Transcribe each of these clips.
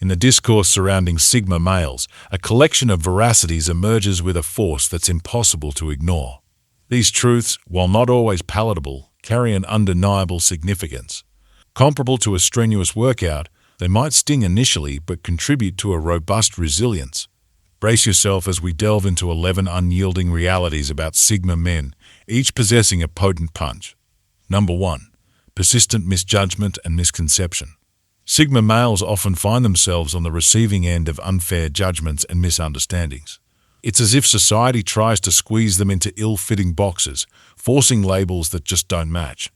In the discourse surrounding Sigma males, a collection of veracities emerges with a force that's impossible to ignore. These truths, while not always palatable, carry an undeniable significance. Comparable to a strenuous workout, they might sting initially but contribute to a robust resilience. Brace yourself as we delve into 11 unyielding realities about Sigma men, each possessing a potent punch. Number 1. Persistent misjudgment and misconception. Sigma males often find themselves on the receiving end of unfair judgments and misunderstandings. It's as if society tries to squeeze them into ill-fitting boxes, forcing labels that just don't match.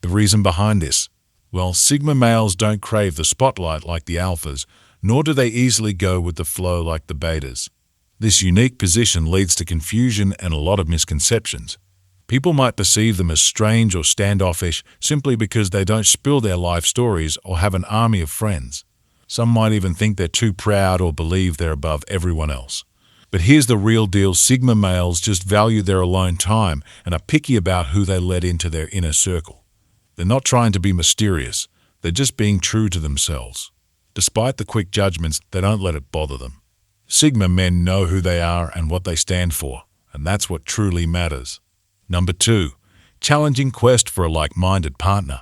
The reason behind this? Well, Sigma males don't crave the spotlight like the alphas, nor do they easily go with the flow like the betas. This unique position leads to confusion and a lot of misconceptions. People might perceive them as strange or standoffish simply because they don't spill their life stories or have an army of friends. Some might even think they're too proud or believe they're above everyone else. But here's the real deal: Sigma males just value their alone time and are picky about who they let into their inner circle. They're not trying to be mysterious, they're just being true to themselves. Despite the quick judgments, they don't let it bother them. Sigma men know who they are and what they stand for, and that's what truly matters. Number 2. Challenging quest for a like-minded partner.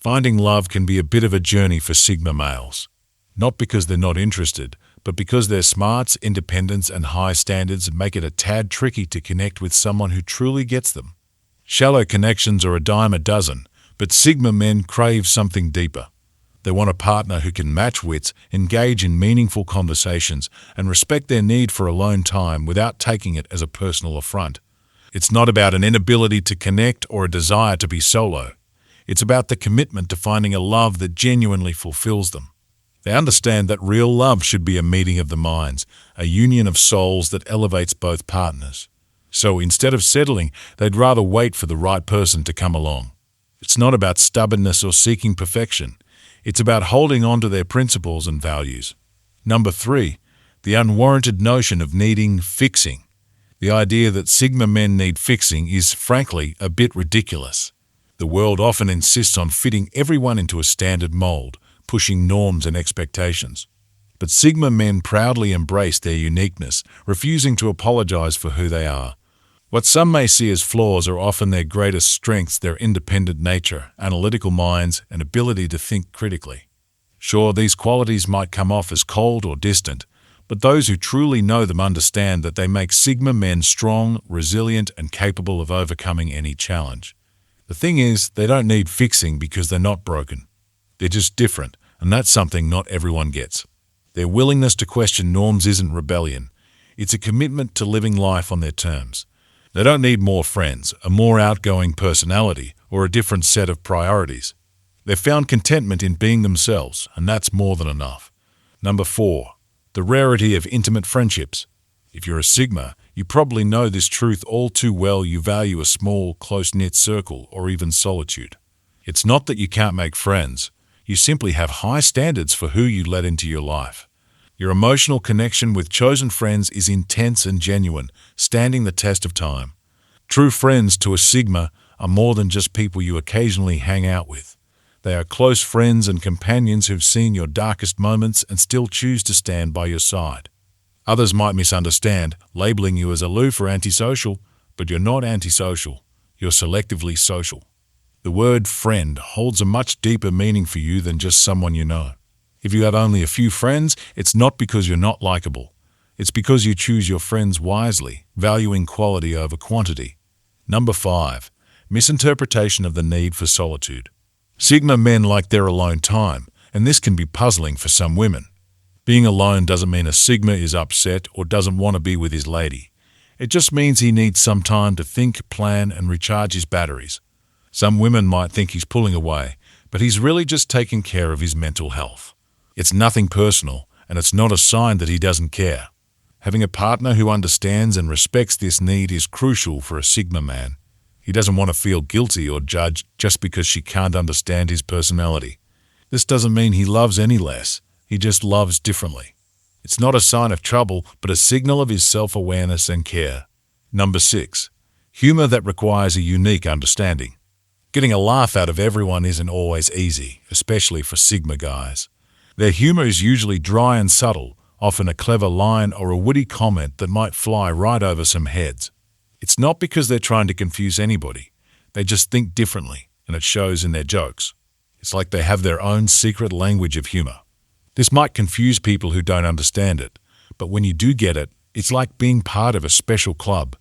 Finding love can be a bit of a journey for Sigma males. Not because they're not interested, but because their smarts, independence, and high standards make it a tad tricky to connect with someone who truly gets them. Shallow connections are a dime a dozen, but Sigma men crave something deeper. They want a partner who can match wits, engage in meaningful conversations, and respect their need for alone time without taking it as a personal affront. It's not about an inability to connect or a desire to be solo. It's about the commitment to finding a love that genuinely fulfills them. They understand that real love should be a meeting of the minds, a union of souls that elevates both partners. So instead of settling, they'd rather wait for the right person to come along. It's not about stubbornness or seeking perfection. It's about holding on to their principles and values. Number 3. The unwarranted notion of needing fixing. The idea that Sigma men need fixing is, frankly, a bit ridiculous. The world often insists on fitting everyone into a standard mold, pushing norms and expectations. But Sigma men proudly embrace their uniqueness, refusing to apologize for who they are. What some may see as flaws are often their greatest strengths: their independent nature, analytical minds, and ability to think critically. Sure, these qualities might come off as cold or distant, but those who truly know them understand that they make Sigma men strong, resilient, and capable of overcoming any challenge. The thing is, they don't need fixing because they're not broken. They're just different, and that's something not everyone gets. Their willingness to question norms isn't rebellion. It's a commitment to living life on their terms. They don't need more friends, a more outgoing personality, or a different set of priorities. They've found contentment in being themselves, and that's more than enough. Number 4. The rarity of intimate friendships. If you're a Sigma, you probably know this truth all too well. You value a small, close-knit circle or even solitude. It's not that you can't make friends. You simply have high standards for who you let into your life. Your emotional connection with chosen friends is intense and genuine, standing the test of time. True friends to a Sigma are more than just people you occasionally hang out with. They are close friends and companions who've seen your darkest moments and still choose to stand by your side. Others might misunderstand, labeling you as aloof or antisocial, but you're not antisocial. You're selectively social. The word friend holds a much deeper meaning for you than just someone you know. If you have only a few friends, it's not because you're not likable. It's because you choose your friends wisely, valuing quality over quantity. Number 5. Misinterpretation of the need for solitude. Sigma men like their alone time, and this can be puzzling for some women. Being alone doesn't mean a Sigma is upset or doesn't want to be with his lady. It just means he needs some time to think, plan, and recharge his batteries. Some women might think he's pulling away, but he's really just taking care of his mental health. It's nothing personal, and it's not a sign that he doesn't care. Having a partner who understands and respects this need is crucial for a Sigma man. He doesn't want to feel guilty or judged just because she can't understand his personality. This doesn't mean he loves any less. He just loves differently. It's not a sign of trouble, but a signal of his self-awareness and care. Number 6. Humor that requires a unique understanding. Getting a laugh out of everyone isn't always easy, especially for Sigma guys. Their humor is usually dry and subtle, often a clever line or a witty comment that might fly right over some heads. It's not because they're trying to confuse anybody. They just think differently, and it shows in their jokes. It's like they have their own secret language of humor. This might confuse people who don't understand it, but when you do get it, it's like being part of a special club.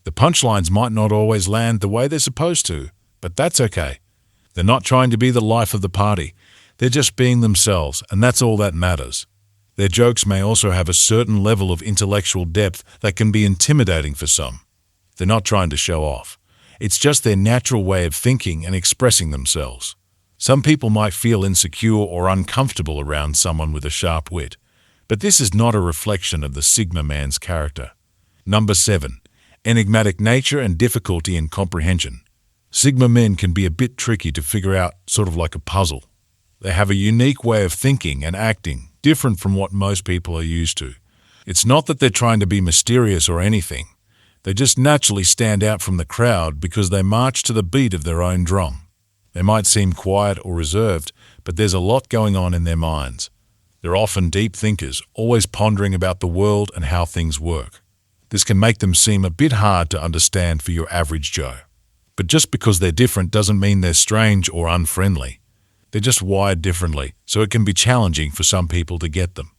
The punchlines might not always land the way they're supposed to, but that's okay. They're not trying to be the life of the party. They're just being themselves, and that's all that matters. Their jokes may also have a certain level of intellectual depth that can be intimidating for some. They're not trying to show off. It's just their natural way of thinking and expressing themselves. Some people might feel insecure or uncomfortable around someone with a sharp wit, but this is not a reflection of the Sigma man's character. Number 7. Enigmatic nature and difficulty in comprehension. Sigma men can be a bit tricky to figure out, sort of like a puzzle. They have a unique way of thinking and acting, different from what most people are used to. It's not that they're trying to be mysterious or anything. They just naturally stand out from the crowd because they march to the beat of their own drum. They might seem quiet or reserved, but there's a lot going on in their minds. They're often deep thinkers, always pondering about the world and how things work. This can make them seem a bit hard to understand for your average Joe. But just because they're different doesn't mean they're strange or unfriendly. They're just wired differently, so it can be challenging for some people to get them.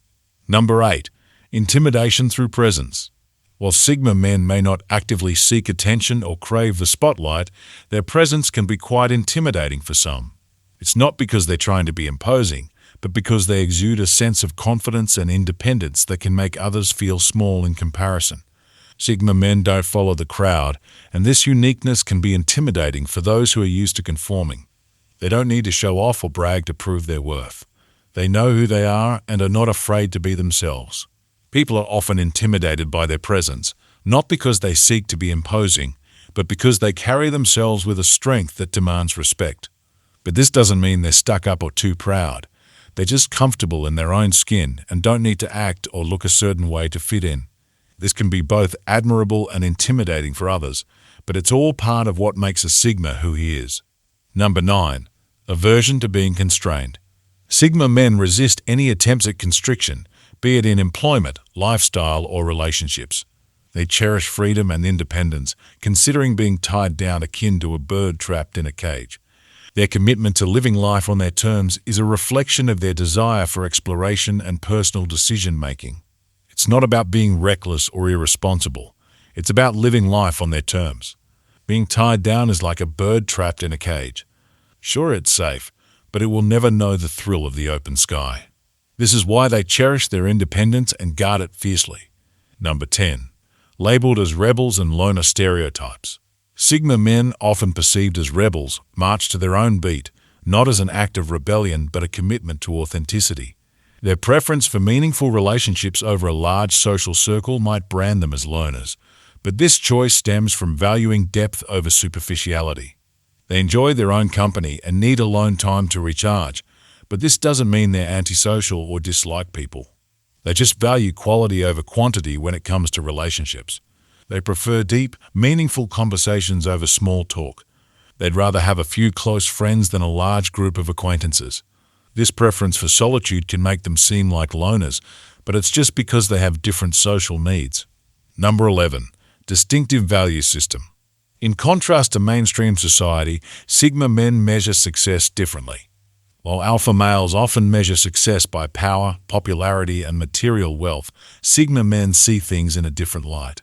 Number 8. Intimidation through presence. While Sigma men may not actively seek attention or crave the spotlight, their presence can be quite intimidating for some. It's not because they're trying to be imposing, but because they exude a sense of confidence and independence that can make others feel small in comparison. Sigma men don't follow the crowd, and this uniqueness can be intimidating for those who are used to conforming. They don't need to show off or brag to prove their worth. They know who they are and are not afraid to be themselves. People are often intimidated by their presence, not because they seek to be imposing, but because they carry themselves with a strength that demands respect. But this doesn't mean they're stuck up or too proud. They're just comfortable in their own skin and don't need to act or look a certain way to fit in. This can be both admirable and intimidating for others, but it's all part of what makes a Sigma who he is. Number 9. Aversion to being constrained. Sigma men resist any attempts at constriction, be it in employment, lifestyle, or relationships. They cherish freedom and independence, considering being tied down akin to a bird trapped in a cage. Their commitment to living life on their terms is a reflection of their desire for exploration and personal decision-making. It's not about being reckless or irresponsible. It's about living life on their terms. Being tied down is like a bird trapped in a cage. Sure, it's safe, but it will never know the thrill of the open sky. This is why they cherish their independence and guard it fiercely. Number 10. Labeled as rebels and loner stereotypes. Sigma men, often perceived as rebels, march to their own beat, not as an act of rebellion but a commitment to authenticity. Their preference for meaningful relationships over a large social circle might brand them as loners, but this choice stems from valuing depth over superficiality. They enjoy their own company and need alone time to recharge, but this doesn't mean they're antisocial or dislike people. They just value quality over quantity when it comes to relationships. They prefer deep, meaningful conversations over small talk. They'd rather have a few close friends than a large group of acquaintances. This preference for solitude can make them seem like loners, but it's just because they have different social needs. Number 11. Distinctive value system. In contrast to mainstream society, Sigma men measure success differently. While alpha males often measure success by power, popularity, and material wealth, Sigma men see things in a different light.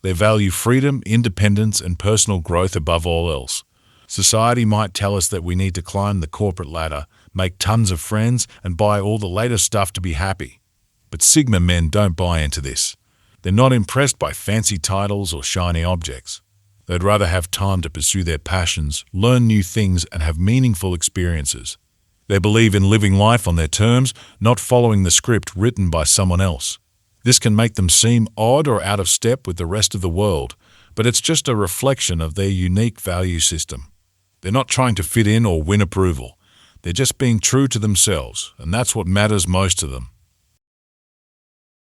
They value freedom, independence, and personal growth above all else. Society might tell us that we need to climb the corporate ladder, make tons of friends, and buy all the latest stuff to be happy. But Sigma men don't buy into this. They're not impressed by fancy titles or shiny objects. They'd rather have time to pursue their passions, learn new things, and have meaningful experiences. They believe in living life on their terms, not following the script written by someone else. This can make them seem odd or out of step with the rest of the world, but it's just a reflection of their unique value system. They're not trying to fit in or win approval. They're just being true to themselves, and that's what matters most to them.